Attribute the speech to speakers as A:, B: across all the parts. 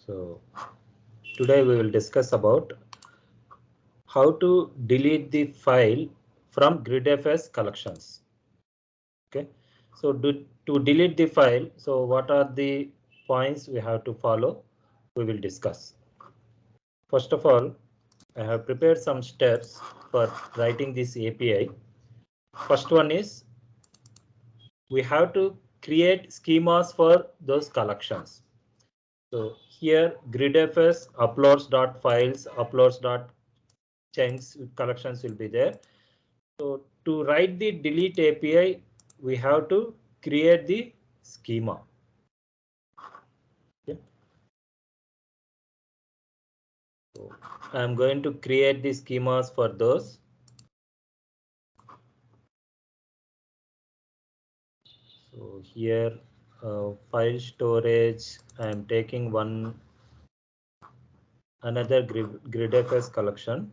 A: So today we will discuss about how to delete the file from GridFS collections. Okay, so to delete the file, so what are the points we have to follow? We will discuss. First of all, I have prepared some steps for writing this API. First one is we have to create schemas for those collections. So here GridFS uploads.files, uploads.chunks collections will be there. So to write the delete API, we have to create the schema. Okay. So I am going to create the schemas for those. So here file storage, I am taking another GridFS collection.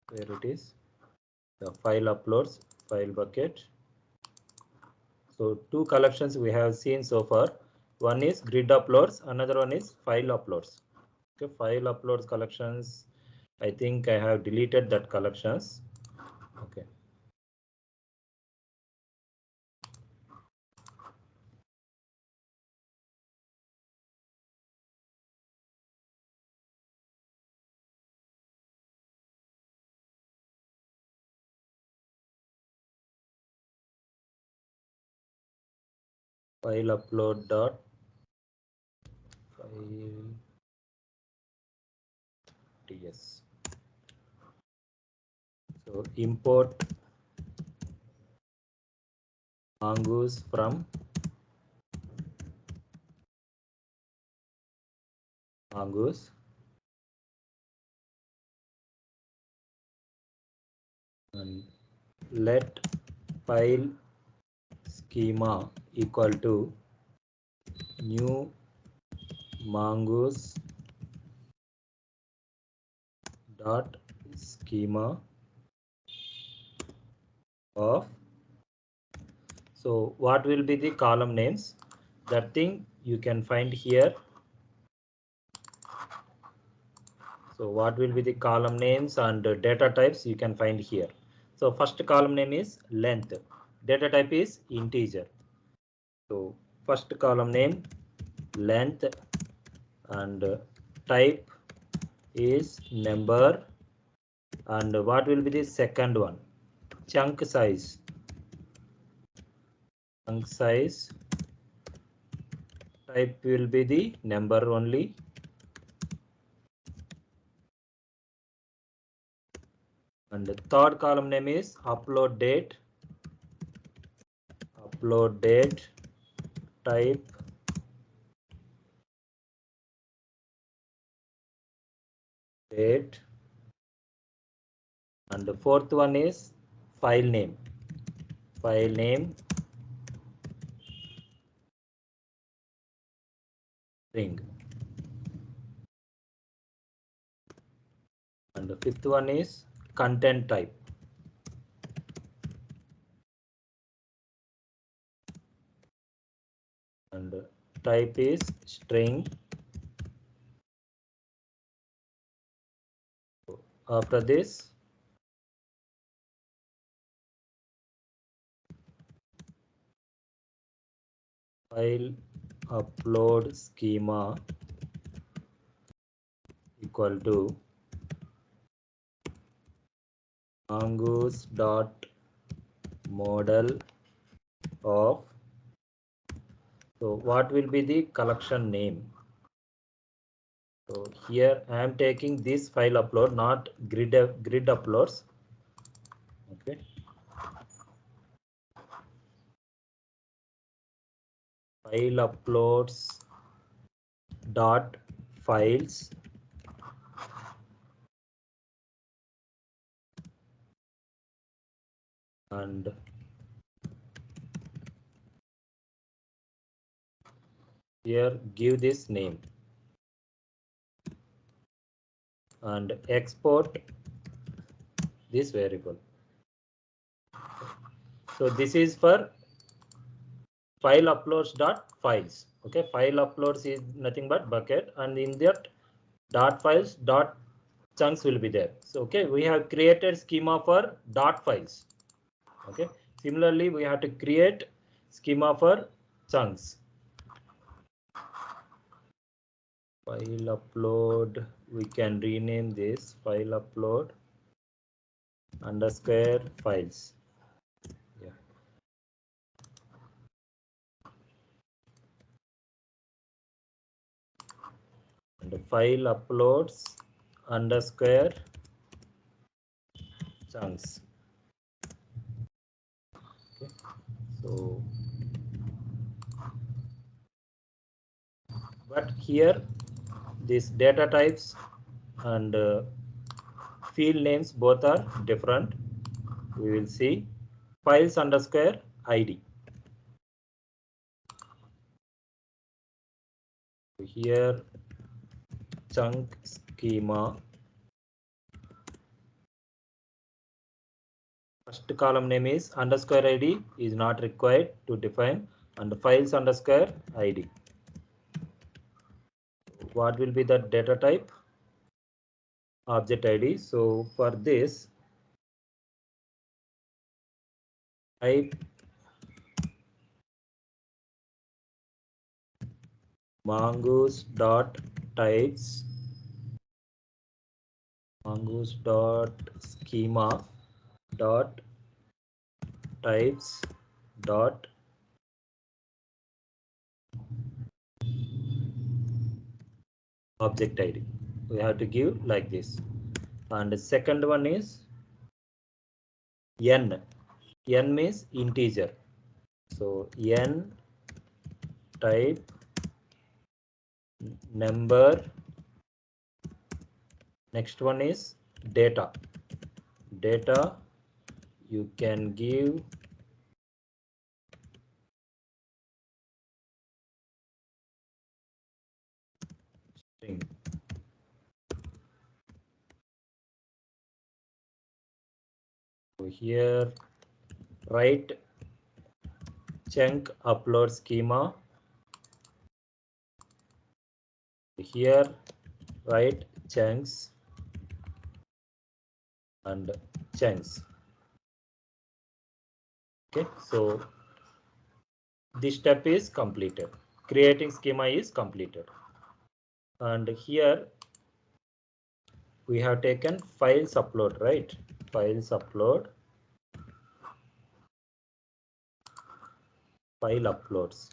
A: Where it is, the file uploads, file bucket. So two collections we have seen so far. One is grid uploads, another one is file uploads. Okay, file uploads collections. I think I have deleted that collections. Okay. File upload dot file ts. So import mongoose from mongoose and let file schema equal to new mongoose dot schema of. So what will be the column names? That thing you can find here. So what will be the column names and data types you can find here. So first column name is length. Data type is integer. So first column name length and type is number, and what will be the second one? Chunk size. Chunk size type will be the number only. And the third column name is upload date. Upload date type date, and the fourth one is file name. File name string, and the fifth one is content type. And type is string. After this, file upload schema equal to mongoose dot model of. So what will be the collection name? So here I am taking this file upload, not grid uploads. Okay. File uploads dot files and here give this name and export this variable. So this is for file uploads dot files. Okay, file uploads is nothing but bucket, and in that dot files dot chunks will be there. So okay, we have created schema for dot files. Okay, similarly we have to create schema for chunks. File upload, we can rename this file upload underscore files. Yeah. And the file uploads underscore chunks. Okay. So, but here these data types and field names both are different. We will see files underscore ID. Here chunk schema. First column name is underscore ID is not required to define, and files underscore ID. What will be the data type? Object ID. So for this, type mongoose dot types mongoose dot schema dot types dot object ID. We have to give like this. And the second one is n. N means integer. So n type number. Next one is data. Data you can give string. So here write chunk upload schema. Here write chunks and chunks. Okay, so this step is completed. Creating schema is completed. And here we have taken files upload, right? Files upload, file uploads.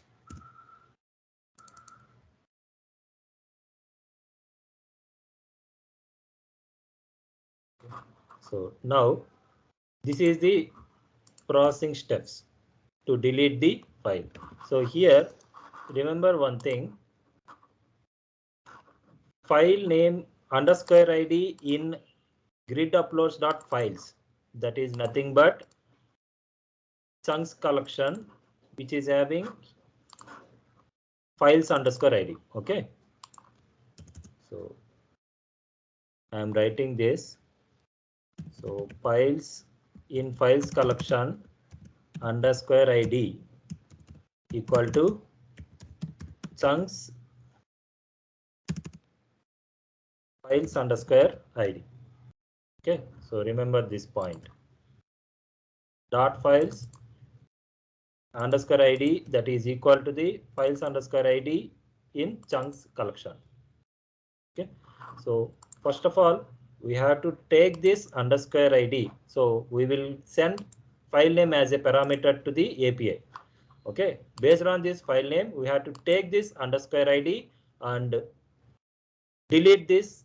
A: So now this is the processing steps to delete the file. So here remember one thing, file name underscore ID in grid uploads dot files, that is nothing but chunks collection which is having files underscore ID. Okay, so I am writing this. So files in files collection underscore ID equal to chunks files underscore ID. Okay, so remember this point. Dot files underscore ID, that is equal to the files underscore ID in chunks collection. Okay, so first of all we have to take this underscore ID. So we will send file name as a parameter to the API. Okay, based on this file name we have to take this underscore ID and delete this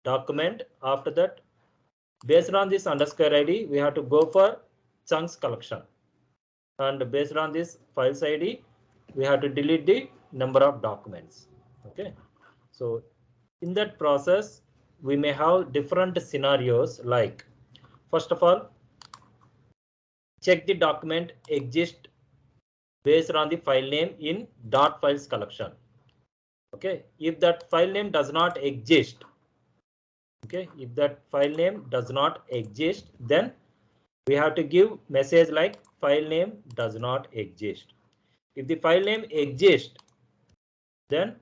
A: document. After that, based on this underscore ID we have to go for chunks collection, and based on this files ID we have to delete the number of documents. Okay, so in that process we may have different scenarios, like first of all check the document exist based on the file name in dot files collection. Okay, if that file name does not exist, okay, if that file name does not exist, then we have to give message like file name does not exist. If the file name exists, then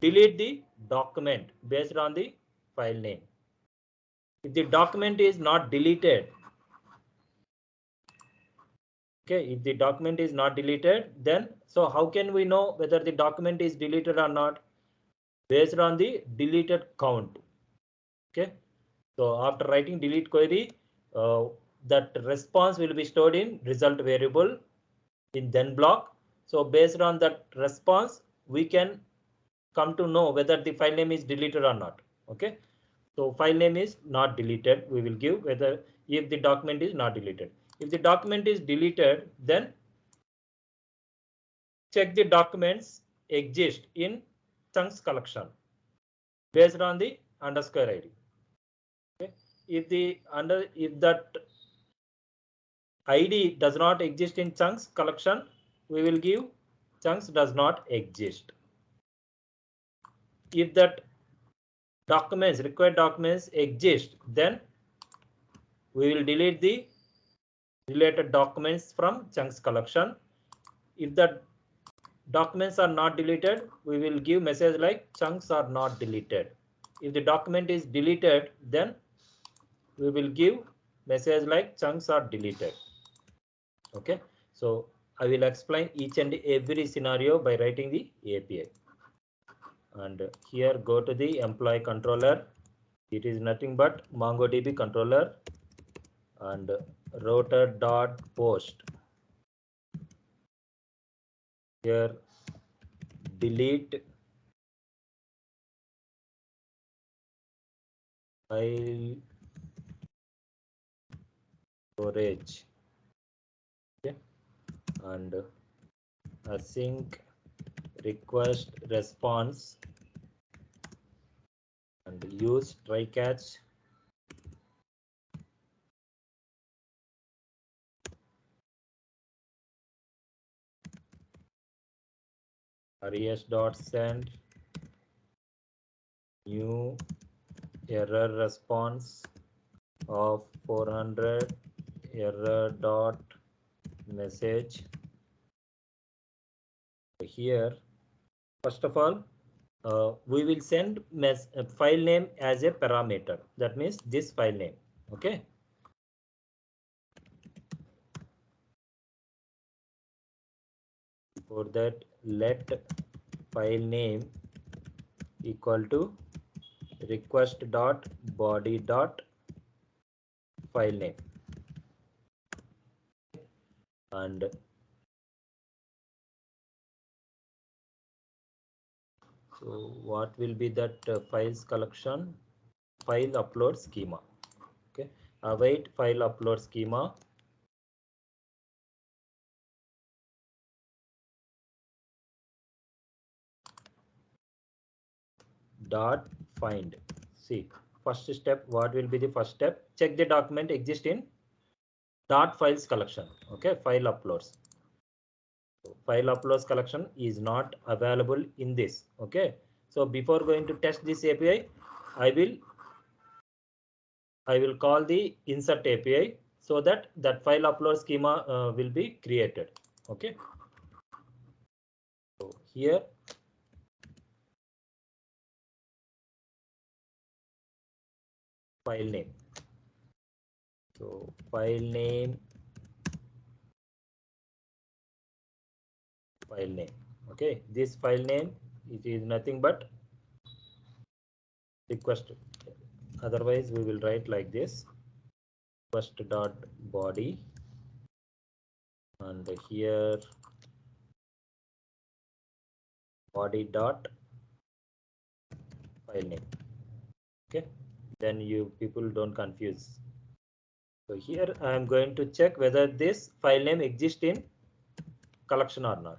A: delete the document based on the file name. If the document is not deleted, okay, if the document is not deleted, then so how can we know whether the document is deleted or not? Based on the deleted count. Okay, so after writing delete query, that response will be stored in result variable in then block. So based on that response, we can come to know whether the file name is deleted or not. Okay, so file name is not deleted. We will give whether if the document is not deleted. If the document is deleted, then check the documents exist in chunks collection based on the underscore ID. Okay, if that ID does not exist in chunks collection, we will give chunks does not exist. If that required documents exist, then we will delete the related documents from chunks collection. If the documents are not deleted, we will give message like chunks are not deleted. If the document is deleted, then we will give message like chunks are deleted. Okay, so I will explain each and every scenario by writing the API. And here go to the employee controller. It is nothing but mongoDB controller and router dot post. Here delete file storage. Okay, and async request response and use try catch. res.send new error response of 400 error dot message. Here first of all we will send file name as a parameter. That means this file name. Okay, for that let file name equal to request dot body dot file name, and so what will be that files collection? File upload schema. Okay, await file upload schema. Dot find. See, first step, what will be the first step? Check the document exist in dot files collection. Okay, file uploads. So file uploads collection is not available in this. Okay, so before going to test this API, I will call the insert API so that file upload schema will be created. Okay, so here file name. So file name. Okay, this file name, it is nothing but request. Otherwise we will write like this, request dot body, and here body dot file name. Okay, then you people don't confuse. So here I am going to check whether this file name exists in collection or not.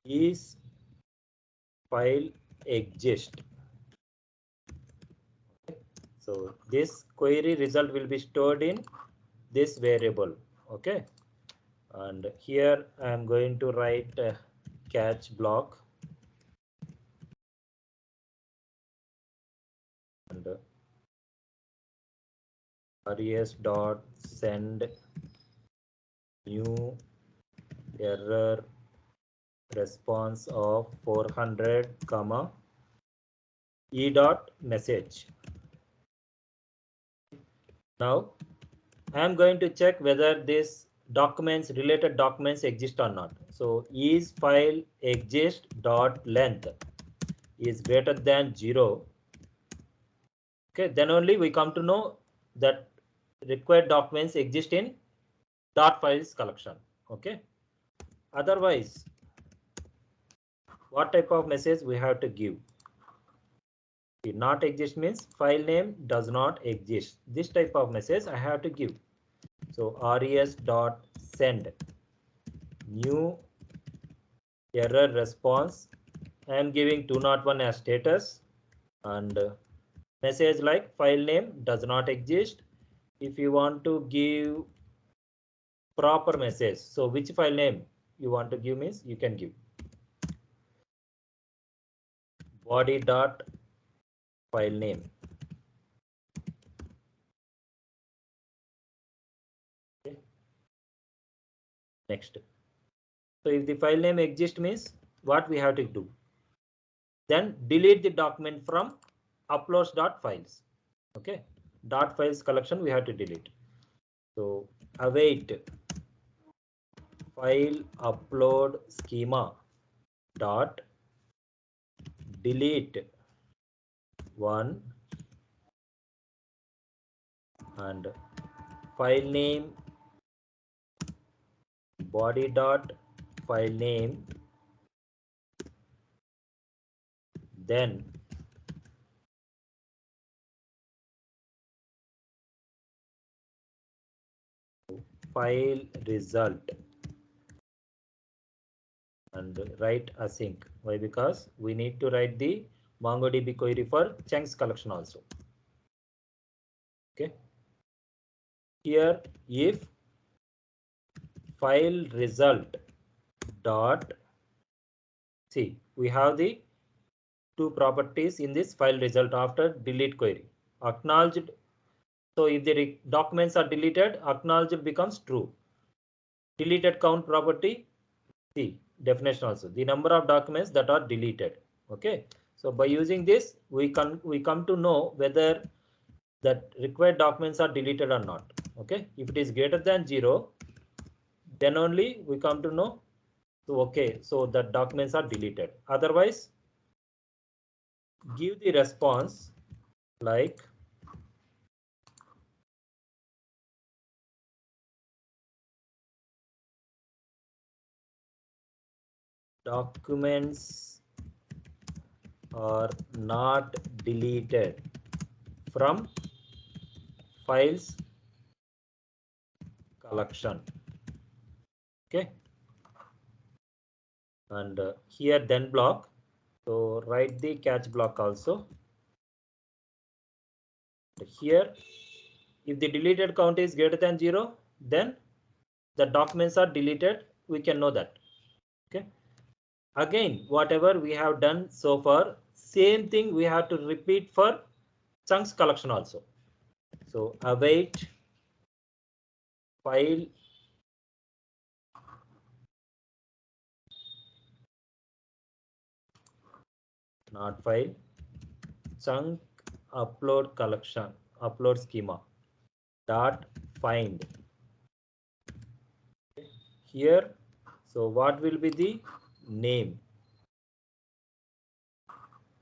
A: Is file exist? So this query result will be stored in this variable. Okay, and here I am going to write a catch block, and res dot send new error response of 400 comma e dot message. Now I am going to check whether this related documents exist or not. So is file exist dot length is greater than 0. Okay, then only we come to know that required documents exist in dot files collection. Okay, otherwise what type of message we have to give? Not exist means file name does not exist. This type of message I have to give. So res dot send new error response. I am giving 201 as status, and message like file name does not exist. If you want to give proper message, so which file name you want to give means you can give body dot file name. Okay. Next, so if the file name exists means what we have to do? Then delete the document from uploads.files. Okay, dot files collection we have to delete. So await file upload schema dot delete one and file name body dot file name, then file result and write async. Why? Because we need to write the mongoDB query for chunks collection also. Okay, here if file result dot, see we have the two properties in this file result after delete query. Acknowledged, so if the documents are deleted, acknowledged becomes true. Deleted count property, see definition also the number of documents that are deleted. Okay, so by using this we come to know whether that required documents are deleted or not. Okay, if it is greater than 0, then only we come to know, so okay, so the documents are deleted. Otherwise give the response like documents are not deleted from files collection. Okay, and here then block, so write the catch block also. Here if the deleted count is greater than 0, then the documents are deleted, we can know that. Okay, again whatever we have done so far, same thing we have to repeat for chunks collection also. So await file not file chunk upload collection upload schema dot find. Here, so what will be the name?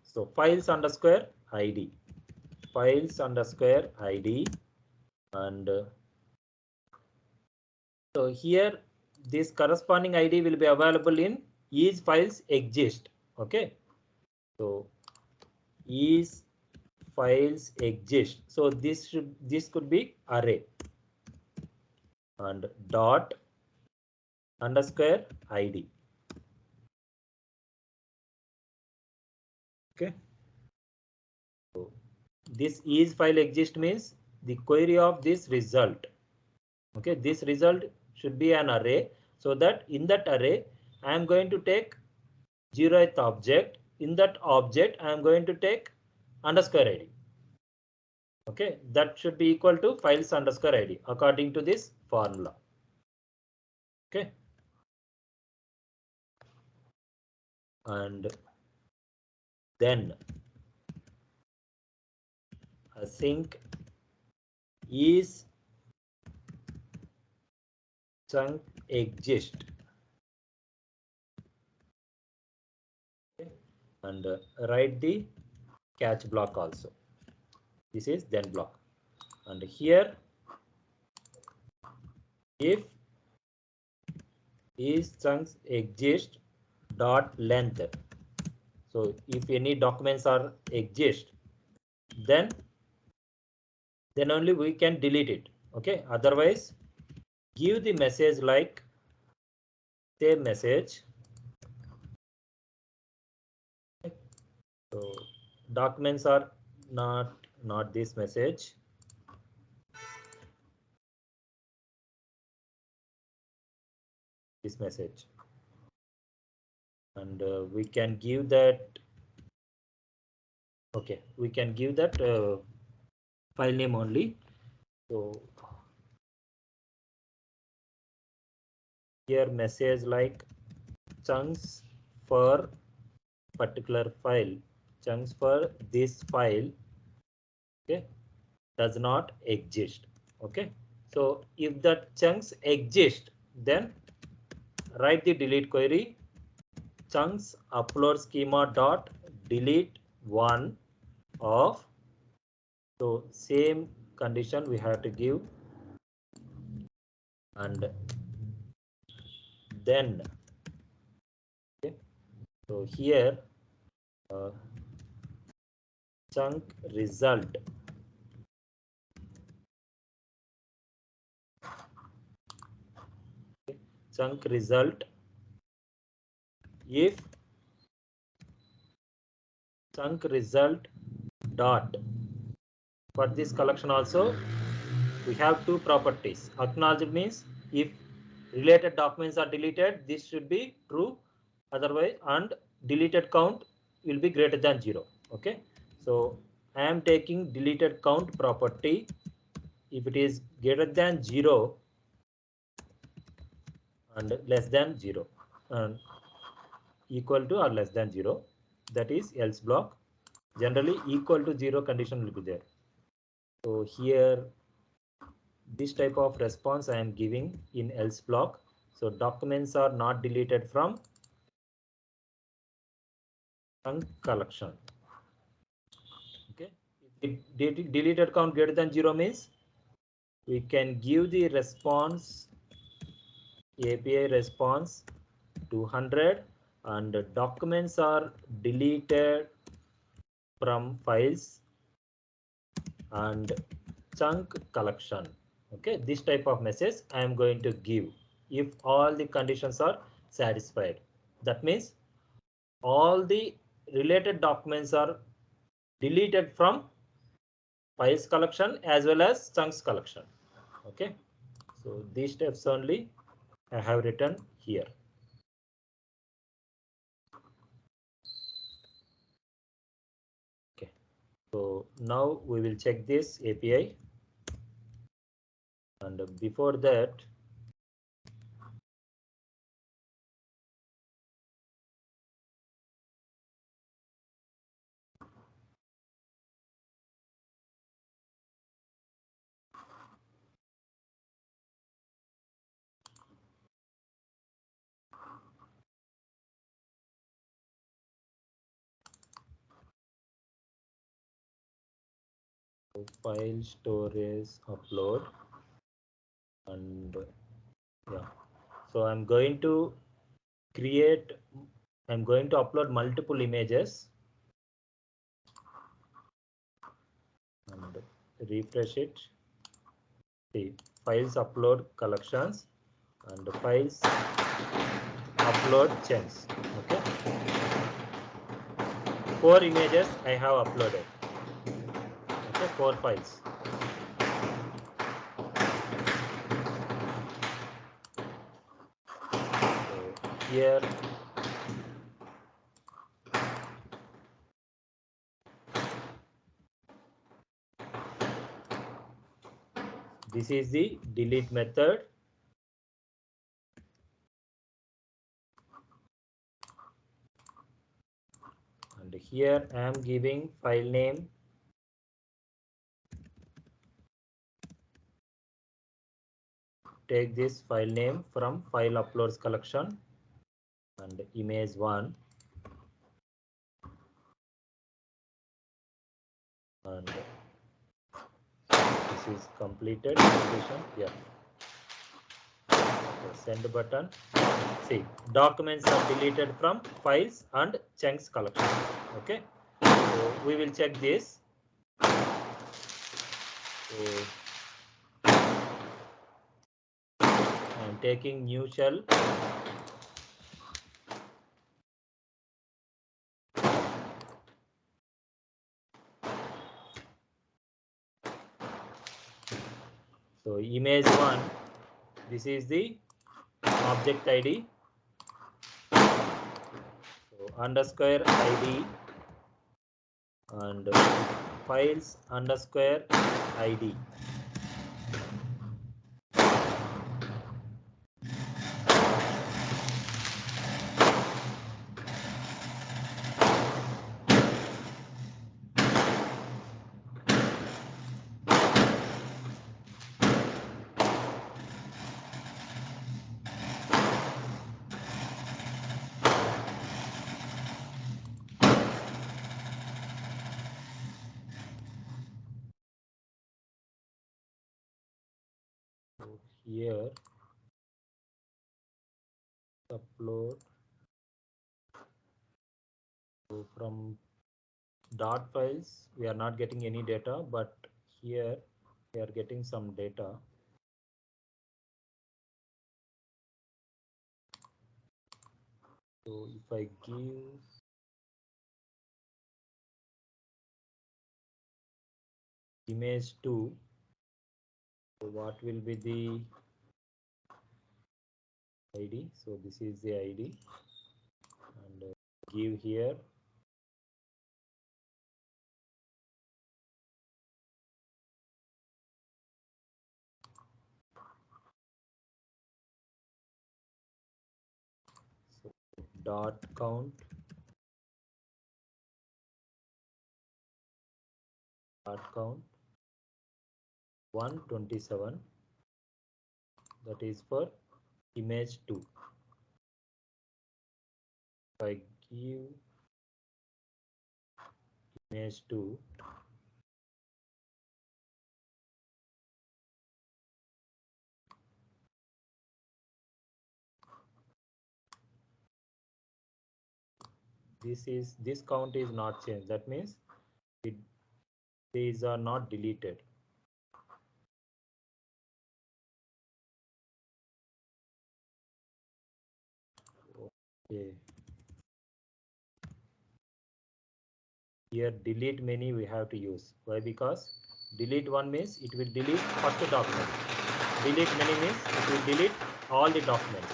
A: So files underscore id, files underscore id, and so here this corresponding id will be available in is files exist. Okay, so is files exist, so this could be array and dot underscore id. Okay, so this is file exist means the query of this result. Okay, this result should be an array, so that in that array I am going to take 0th object. In that object I am going to take underscore id. Okay, that should be equal to files underscore id according to this formula. Okay. And then async is chunk exist. Okay. And write the catch block also. This is then block. And here if is chunks exist dot length. So if any documents are exist, then only we can delete it. Okay. Otherwise, give the message like same message. So documents are not this message. This message. And we can give that. Okay, we can give that file name only. So here message like chunks for particular file, chunks for this file, okay, does not exist. Okay, so if the chunks exist, then write the delete query chunks upload schema dot delete one of. So same condition we have to give. And then okay, so here uh, chunk result chunk result if chunk result dot. For this collection also we have two properties. Acknowledged means if related documents are deleted, this should be true, otherwise, and deleted count will be greater than 0. Okay, so I am taking deleted count property. If it is greater than 0 and less than 0 and equal to or less than 0, that is else block. Generally equal to 0 condition will be there. So here this type of response I am giving in else block. So documents are not deleted from chunk collection. Okay, if deleted count greater than 0 means we can give the response API response 200 and documents are deleted from files and chunk collection. Okay, this type of message I am going to give if all the conditions are satisfied. That means all the related documents are deleted from files collection as well as chunks collection. Okay, so these steps only I have written here. Okay, so now we will check this API, and before that file storage upload, and yeah, so I'm going to upload multiple images and refresh it. See, files upload collections and files upload chunks. Okay, 4 images I have uploaded. Okay, 4 files. So here this is the delete method. here I am giving file name take this file name from file uploads collection and image1 and this is completed completion here. So send button. See, documents are deleted from files and chunks collection. Okay, so we will check this. So I am taking new shell. So image1, this is the object ID. So underscore ID and files underscore ID. So here upload. So from dot files we are not getting any data, but here we are getting some data. So if I give image2, so what will be the ID? So this is the ID and give here so dot count 127, that is for image2. If I give image2, this count is not changed. That means these are not deleted. Okay. Here delete many we have to use. Why? Because delete one means it will delete first document. Delete many means it will delete all the documents.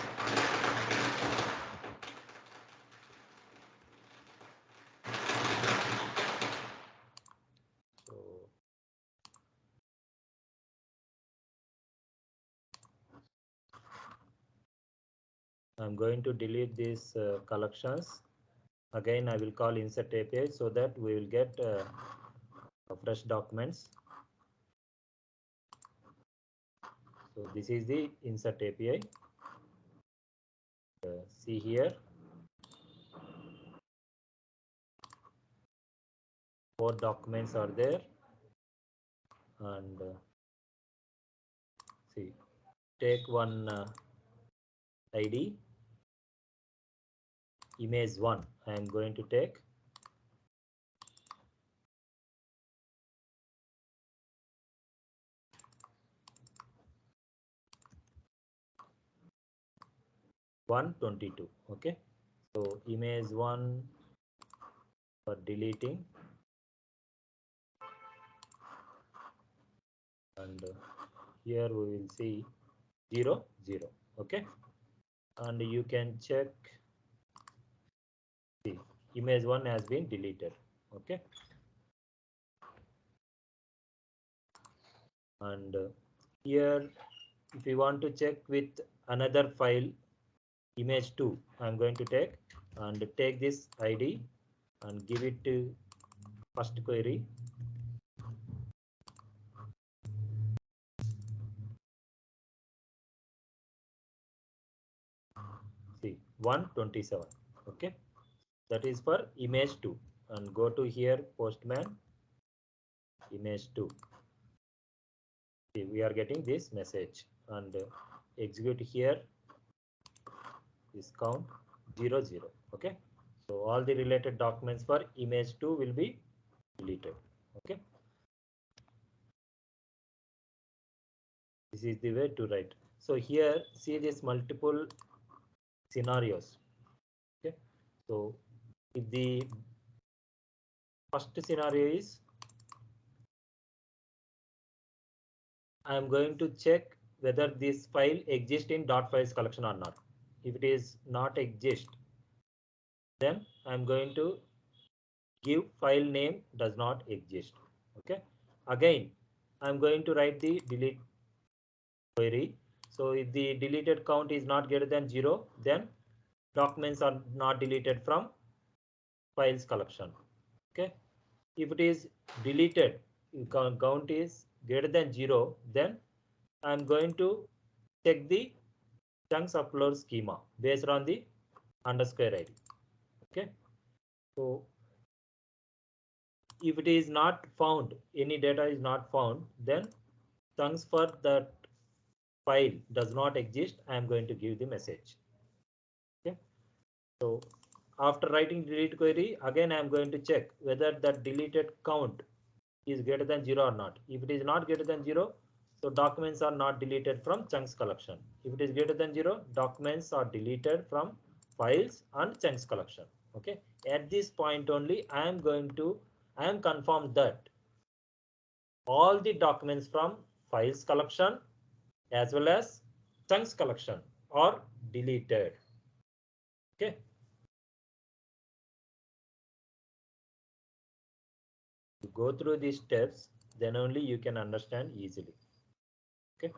A: So I'm going to delete these collections. Again, I will call insert API so that we will get fresh documents. So this is the insert API. See here, 4 documents are there, and see, take one ID, image1. I am going to take. $122. Okay, so image1 for deleting, and here we will see 0 0. Okay, and you can check. See, image1 has been deleted. Okay, and here if you want to check with another file image2, I'm going to take this ID and give it to first query. See 127. Okay, that is for image2, and go to here postman image2. See, we are getting this message, and execute here is count 0 0. Okay, so all the related documents for image2 will be deleted. Okay, this is the way to write. So here see this multiple scenarios. Okay, so if the first scenario is I am going to check whether this file exists in .files collection or not. If it is not exist, then I'm going to give file name does not exist. Okay, again I'm going to write the delete query. So if the deleted count is not greater than 0, then documents are not deleted from files collection. Okay, if it is deleted, count is greater than 0, then I'm going to check the chunks upload schema based on the underscore ID. Okay, so if it is not found, any data is not found, then chunks for that file does not exist. I am going to give the message. Okay, so after writing delete query, again I am going to check whether that deleted count is greater than 0 or not. If it is not greater than 0, so documents are not deleted from chunks collection. If it is greater than 0, documents are deleted from files and chunks collection. Okay, at this point only I am confirmed that all the documents from files collection as well as chunks collection are deleted. Okay, to go through these steps, then only you can understand easily. Okay.